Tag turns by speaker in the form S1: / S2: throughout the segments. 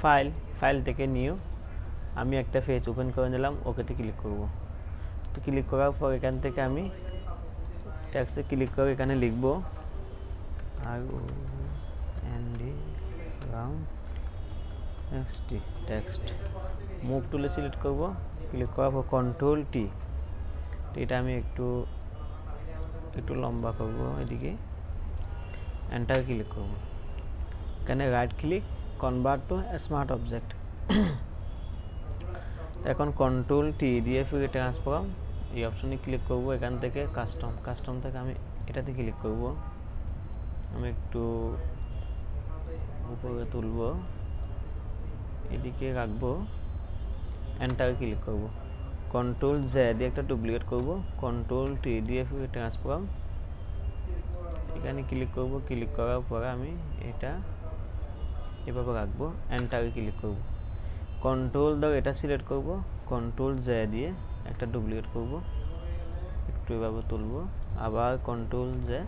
S1: File, file থেকে new আমি একটা পেজ ওপেন করে নিলাম, ওকেতে ক্লিক করব। তো ক্লিক করার পর এখান থেকে আমি টেক্সটে ক্লিক করে এখানে লিখব ROND round XT text. Move টুলে সিলেক্ট করব, ক্লিক করার পর কন্ট্রোল টি, এটা আমি একটু লম্বা করব এদিকে, এন্টার ক্লিক করব। এখানে right click convert to smart object. এখন কন্ট্রোল টি দিয়ে ফিরে ট্রান্সফর্ম এই অপশনে ক্লিক করব। এখান থেকে কাস্টম থেকে আমি এটাতে ক্লিক করব, আমি একটু উপরে তুলব, এদিকে রাখবো, এন্টার ক্লিক করব। কন্ট্রোল জে দিয়ে একটা ডুপ্লিকেট করব, কন্ট্রোল টি দিয়ে ফিরে ট্রান্সফর্ম এখানে ক্লিক করব। ক্লিক করার পরে আমি এটা এভাবে রাখবো, এন্টারে ক্লিক করব। কন্ট্রোল দাও এটা সিলেক্ট করব, কন্ট্রোল জে দিয়ে একটা ডুপ্লিকেট করব, একটু এভাবে তুলব, আবার কন্ট্রোল জে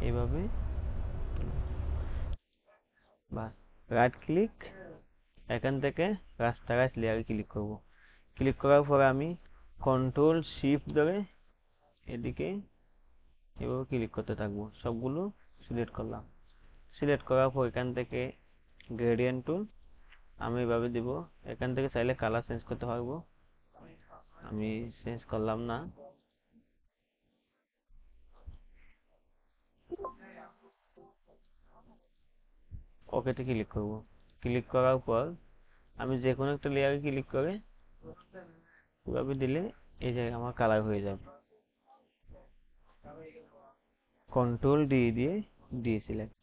S1: এইভাবে তুলব, বাস। রাইট ক্লিক, এখান থেকে রাস্টারাইজ লেয়ারে ক্লিক করব। ক্লিক করার পরে আমি কন্ট্রোল শিফট ধরে এদিকে এভাবে ক্লিক করতে থাকবো, সবগুলো সিলেক্ট করলাম। সিলেক্ট করার পর এখান থেকে গ্রেডিয়েন্ট টুল আমি এভাবে দিব। এখান থেকে চাইলে কালার চেঞ্জ করতে পারবো, আমি চেঞ্জ করলাম না। ওকেতে ক্লিক করব। ক্লিক করার পর আমি যে কোনো একটা লেয়ারে ক্লিক করে এভাবে দিলে এই জায়গায় আমার কালার হয়ে যাবে। কন্ট্রোল ডি দিয়ে সিলেক্ট,